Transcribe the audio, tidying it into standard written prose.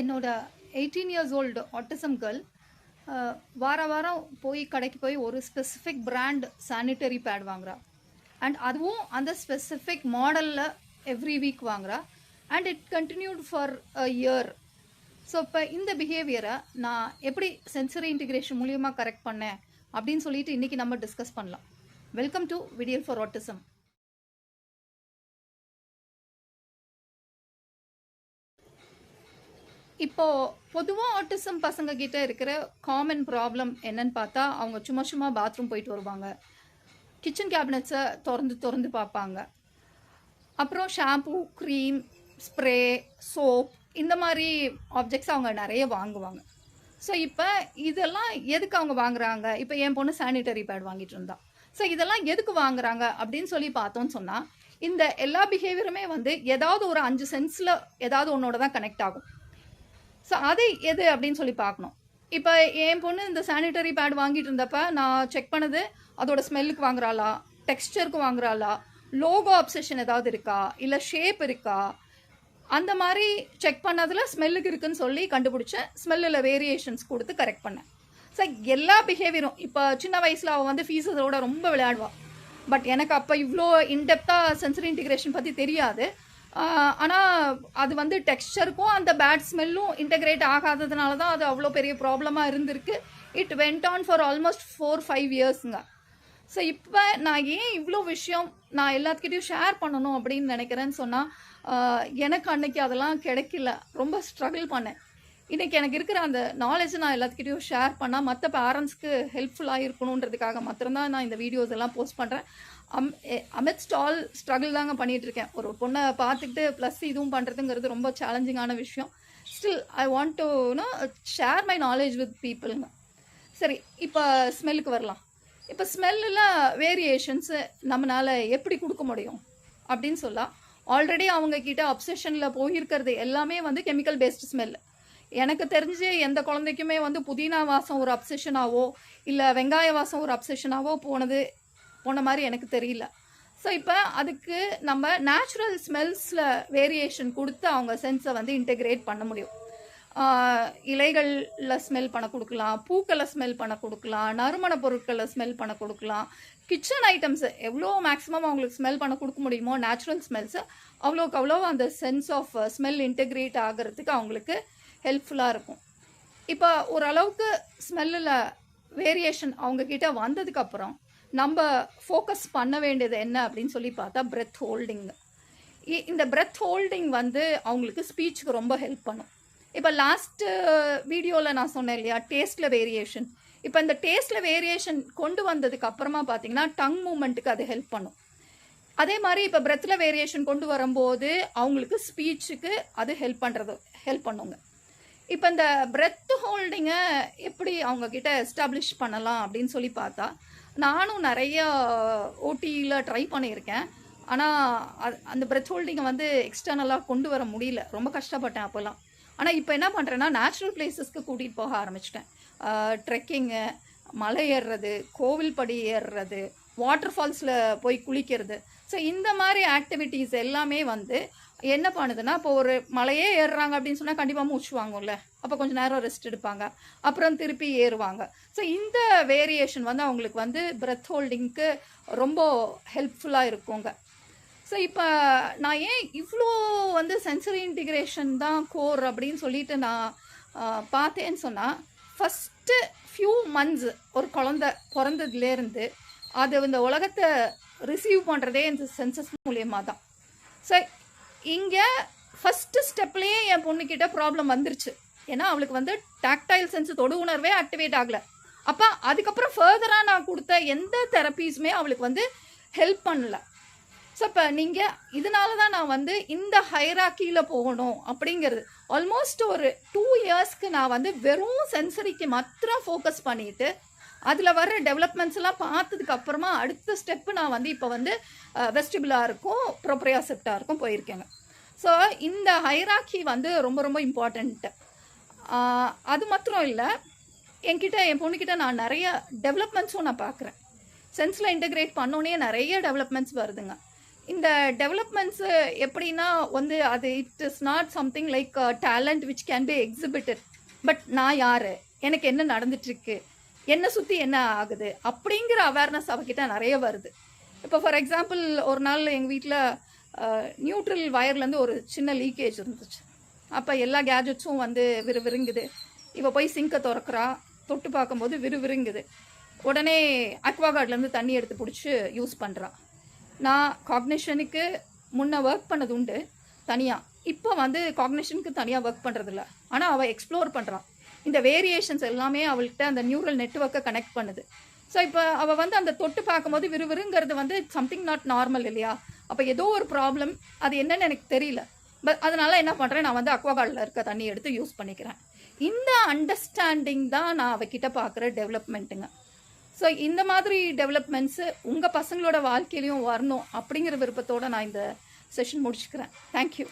என்னோட 18 years old autism girl வாரம் போய் கடைக்கு போய் ஒரு ஸ்பெசிஃபிக் பிராண்ட் சானிட்டரி பேட் வாங்குறா. அண்ட் அதுவும் அந்த ஸ்பெசிஃபிக் மாடலில் எவ்ரி வீக் வாங்குறா. And it continued for a year. So இப்போ இந்த பிஹேவியரை நான் எப்படி சென்சரி இன்டிகிரேஷன் மூலியமாக கரெக்ட் பண்ணேன் அப்படின்னு சொல்லிட்டு இன்றைக்கி நம்ம டிஸ்கஸ் பண்ணலாம். வெல்கம் டு விடியல் ஃபார் ஆட்டிசம். இப்போது பொதுவாக ஆட்டிசம் பசங்க கிட்ட இருக்கிற காமன் ப்ராப்ளம் என்னன்னு பார்த்தா, அவங்க சும்மா பாத்ரூம் போயிட்டு வருவாங்க, கிச்சன் கேபினட்ஸை திறந்து பார்ப்பாங்க, அப்புறம் ஷாம்பூ, க்ரீம், ஸ்ப்ரே, சோப் இந்த மாதிரி ஆப்ஜெக்ட்ஸ் அவங்க நிறைய வாங்குவாங்க. ஸோ இப்போ இதெல்லாம் எதுக்கு அவங்க வாங்குறாங்க? இப்போ என் பொண்ணு சானிட்டரி பேட் வாங்கிட்டு இருந்தா. ஸோ இதெல்லாம் எதுக்கு வாங்குறாங்க அப்படின்னு சொல்லி பார்த்தோன்னு சொன்னால், இந்த எல்லா பிஹேவியருமே ஏதாவது ஒரு 5 சென்ஸில் ஏதாவது ஒன்னோட தான் கனெக்ட் ஆகும். ஸோ அது எது அப்படின்னு சொல்லி பார்க்கணும். இப்போ என் பொண்ணு இந்த சானிட்டரி பேட் வாங்கிட்டு இருந்தப்ப நான் செக் பண்ணது, அதோட ஸ்மெல்லுக்கு வாங்குறாளா, டெக்ஸ்டருக்கு வாங்குறாளா, லோகோ அப்சஷன் ஏதாவது இருக்கா, இல்லை ஷேப் இருக்கா, அந்த மாதிரி செக் பண்ணதில் ஸ்மெல்லுக்கு இருக்குன்னு சொல்லி கண்டுபிடிச்சேன். ஸ்மெல்லில் வேரியேஷன்ஸ் கொடுத்து கரெக்ட் பண்ணேன். ஸோ எல்லா பிஹேவியரும் இப்போ சின்ன வயசில் அவள் ஃபீஸஸோட ரொம்ப விளையாடுவாள். பட் எனக்கு அப்போ இவ்வளோ இன்டெப்த்தாக சென்சரி இன்டிகிரேஷன் பற்றி தெரியாது. ஆனால் அது டெக்ஸ்டருக்கும் அந்த பேட் ஸ்மெல்லும் இன்டகிரேட் ஆகாததுனால தான் அது அவ்வளோ பெரிய ப்ராப்ளமாக இருந்திருக்கு. It went on for almost 4-5 இயர்ஸுங்க. ஸோ இப்போ நான் ஏன் இவ்வளோ விஷயம் நான் எல்லாத்துக்கிட்டையும் ஷேர் பண்ணணும் அப்படின்னு நினைக்கிறேன்னு சொன்னால், எனக்கு அன்னைக்கு அதெல்லாம் கிடைக்கல. ரொம்ப ஸ்ட்ரகிள் பண்ணேன். இன்றைக்கி எனக்கு இருக்கிற அந்த நாலேஜை நான் எல்லாத்துக்கிட்டையும் ஷேர் பண்ணால் மற்ற பேரண்ட்ஸ்க்கு ஹெல்ப்ஃபுல்லாக இருக்கணுன்றதுக்காக மாத்திரம்தான் நான் இந்த வீடியோஸ் எல்லாம் போஸ்ட் பண்ணுறேன். அமிட்ஸ்ட் ஆல் ஸ்ட்ரகிள் தாங்க பண்ணிகிட்ருக்கேன். ஒரு பொண்ணை பார்த்துக்கிட்டு ப்ளஸ் இதுவும் பண்ணுறதுங்கிறது ரொம்ப சேலஞ்சிங்கான விஷயம். Still I want to share my knowledge with பீப்புளுங்க. சரி, இப்போ ஸ்மெல்லுக்கு வரலாம். இப்போ ஸ்மெல்லில் வேரியேஷன்ஸு நம்மளால் எப்படி கொடுக்க முடியும் அப்படின்னு சொல்லலாம். ஆல்ரெடி அவங்கக்கிட்ட அப்சஷனில் போயிருக்கிறது எல்லாமே கெமிக்கல் பேஸ்டு ஸ்மெல். எனக்கு தெரிஞ்சு எந்த குழந்தைக்குமே புதினா வாசம் ஒரு அப்சஷனாவோ இல்லை வெங்காய வாசம் ஒரு அப்சஷனாவோ போன மாதிரி எனக்கு தெரியல. ஸோ இப்போ அதுக்கு நம்ம நேச்சுரல் ஸ்மெல்ஸில் வேரியேஷன் கொடுத்து அவங்க சென்ஸை இன்டெகிரேட் பண்ண முடியும். இலைகளில் ஸ்மெல் பண்ண கொடுக்கலாம், பூக்களை ஸ்மெல் பண்ண கொடுக்கலாம், நறுமண பொருட்களை ஸ்மெல் பண்ண கொடுக்கலாம், கிச்சன் ஐட்டம்ஸு எவ்வளோ மேக்ஸிமம் அவங்களுக்கு ஸ்மெல் பண்ண கொடுக்க முடியுமோ நேச்சுரல் ஸ்மெல்ஸு அவ்வளோக்கு அவ்வளோ அந்த சென்ஸ் ஆஃப் ஸ்மெல் இன்டெகிரேட் ஆகிறதுக்கு அவங்களுக்கு ஹெல்ப்ஃபுல்லாக இருக்கும். இப்போ ஓரளவுக்கு ஸ்மெல்லில் வேரியேஷன் அவங்கக்கிட்ட வந்ததுக்கப்புறம் நம்ம ஃபோக்கஸ் பண்ண வேண்டியது என்ன அப்படின்னு சொல்லி பார்த்தா பிரெத் ஹோல்டிங். இந்த பிரெத் ஹோல்டிங் அவங்களுக்கு ஸ்பீச்சுக்கு ரொம்ப ஹெல்ப் பண்ணும். இப்போ லாஸ்ட்டு வீடியோவில் நான் சொன்னேன் இல்லையா, டேஸ்ட்டில் வேரியேஷன். இப்போ இந்த டேஸ்ட்டில் வேரியேஷன் கொண்டு வந்ததுக்கு அப்புறமா பார்த்தீங்கன்னா டங் மூமெண்ட்டுக்கு அது ஹெல்ப் பண்ணும். அதே மாதிரி இப்போ பிரெத்தில் வேரியேஷன் கொண்டு வரும்போது அவங்களுக்கு ஸ்பீச்சுக்கு அது ஹெல்ப் பண்ணுங்க. இப்போ இந்த பிரெத் ஹோல்டிங்கை எப்படி அவங்கக்கிட்ட எஸ்டாப்ளிஷ் பண்ணலாம் அப்படின்னு சொல்லி பார்த்தா, நானும் நிறைய ஓடியில் ட்ரை பண்ணியிருக்கேன். ஆனால் அந்த பிரெத் ஹோல்டிங்கை எக்ஸ்டர்னலாக கொண்டு வர முடியல. ரொம்ப கஷ்டப்பட்டேன் அப்போல்லாம். ஆனால் இப்போ என்ன பண்ணுறேன்னா, நேச்சுரல் பிளேசஸ்க்கு கூட்டிகிட்டு போக ஆரம்பிச்சிட்டேன். ட்ரெக்கிங்கு, மலை ஏறுறது, கோவில் படி ஏறுறது, வாட்டர் ஃபால்ஸில் போய் குளிக்கிறது. ஸோ இந்த மாதிரி ஆக்டிவிட்டீஸ் எல்லாமே என்ன பண்ணுதுன்னா, இப்போ ஒரு மலையே ஏறுறாங்க அப்படின்னு சொன்னால் கண்டிப்பாக மூச்சு வாங்கும்ல, அப்போ கொஞ்சம் நேரம் ரெஸ்ட் எடுப்பாங்க, அப்புறம் திருப்பி ஏறுவாங்க. ஸோ இந்த வேரியேஷன் அவங்களுக்கு பிரெத் ஹோல்டிங்க்கு ரொம்ப ஹெல்ப்ஃபுல்லாக இருக்குங்க. ஸோ இப்போ நான் ஏன் இவ்வளோ சென்சரி இன்டிகிரேஷன் தான் கோர் அப்படின்னு சொல்லிட்டு நான் பார்த்தேன்னு சொன்னால், ஃபஸ்ட்டு ஃபியூ மந்த்ஸ் ஒரு குழந்த பிறந்ததுலேருந்து அது இந்த உலகத்தை ரிசீவ் பண்ணுறதே இந்த சென்சஸ் மூலியமாக தான். ஸோ இங்கே ஃபஸ்ட்டு ஸ்டெப்லேயே என் பொண்ணுக்கிட்ட ப்ராப்ளம் வந்துருச்சு. ஏன்னா அவளுக்கு டாக்டைல் சென்ஸ், தொடு உணர்வே ஆக்டிவேட் ஆகலை. அப்போ அதுக்கப்புறம் ஃபர்தராக நான் கொடுத்த எந்த தெரப்பீஸுமே அவளுக்கு ஹெல்ப் பண்ணல. ஸோ இப்போ நீங்கள் இதனால தான் நான் இந்த ஹைராக்கியில் போகணும் அப்படிங்கிறது. ஆல்மோஸ்ட் ஒரு 2 இயர்ஸ்க்கு நான் வெறும் சென்சரிக்கு மாத்திரம் ஃபோக்கஸ் பண்ணிவிட்டு அதில் வர்ற டெவலப்மெண்ட்ஸ் எல்லாம் பார்த்ததுக்கு அப்புறமா அடுத்த ஸ்டெப்பு நான் இப்போ வெஸ்டிபுலாருக்கும் ப்ரோப்ரியாசெப்டாருக்கும் போயிருக்கேங்க. ஸோ இந்த ஹைராக்கி ரொம்ப ரொம்ப இம்பார்ட்டண்ட்டு. அது மாத்திரம் இல்லை, என் பொண்ணுக்கிட்ட நான் நிறைய டெவலப்மெண்ட்ஸும் நான் பார்க்குறேன். சென்ஸில் இன்டகிரேட் பண்ணோன்னே நிறைய டெவலப்மெண்ட்ஸ் வருதுங்க. இந்த டெவலப்மெண்ட்ஸு எப்படின்னா வந்து அது it is not something like talent which can be exhibited. But நான் யார், எனக்கு என்ன நடந்துட்டுருக்கு, என்னை சுற்றி என்ன ஆகுது அப்படிங்கிற அவேர்னஸ் அவகிட்ட நிறைய வருது. இப்போ ஃபார் எக்ஸாம்பிள் ஒரு நாள் எங்கள் வீட்டில் நியூட்ரல் வயர்லேருந்து ஒரு சின்ன லீக்கேஜ் இருந்துச்சு. அப்போ எல்லா கேஜெட்ஸும் வந்து விறுவிறுங்குது. இப்போ போய் சிங்கை திறக்கிறா, தொட்டு பார்க்கும்போது விறுவிறுங்குது. உடனே அக்வாகார்ட்லேருந்து தண்ணி எடுத்து பிடிச்சி யூஸ் பண்ணுறா. நான் காக்னிஷனுக்கு முன்னே ஒர்க் பண்ணது உண்டு தனியாக. இப்போ வந்து காக்னிஷனுக்கு தனியாக ஒர்க் பண்ணுறதில்ல. ஆனால் அவள் எக்ஸ்ப்ளோர் பண்ணுறான். இந்த வேரியேஷன்ஸ் எல்லாமே அவள்கிட்ட அந்த நியூரல் நெட்வொர்க்கை கனெக்ட் பண்ணுது. ஸோ இப்போ அவள் வந்து அந்த தொட்டு பார்க்கும்போது விறுவிறுங்கிறது வந்து சம்திங் நாட் நார்மல் இல்லையா? அப்போ ஏதோ ஒரு ப்ராப்ளம், அது என்னன்னு எனக்கு தெரியல. அதனால என்ன பண்ணுறேன், நான் வந்து அக்வாகார்டில் இருக்க தண்ணி எடுத்து யூஸ் பண்ணிக்கிறேன். இந்த அண்டர்ஸ்டாண்டிங் தான் நான் அவகிட்ட பார்க்குற டெவலப்மெண்ட்டுங்க. ஸோ இந்த மாதிரி டெவலப்மெண்ட்ஸு உங்கள் பசங்களோட வாழ்க்கையிலையும் வரணும் அப்படிங்கிற விருப்பத்தோடு நான் இந்த செஷன் முடிச்சுக்கிறேன். தேங்க்யூ.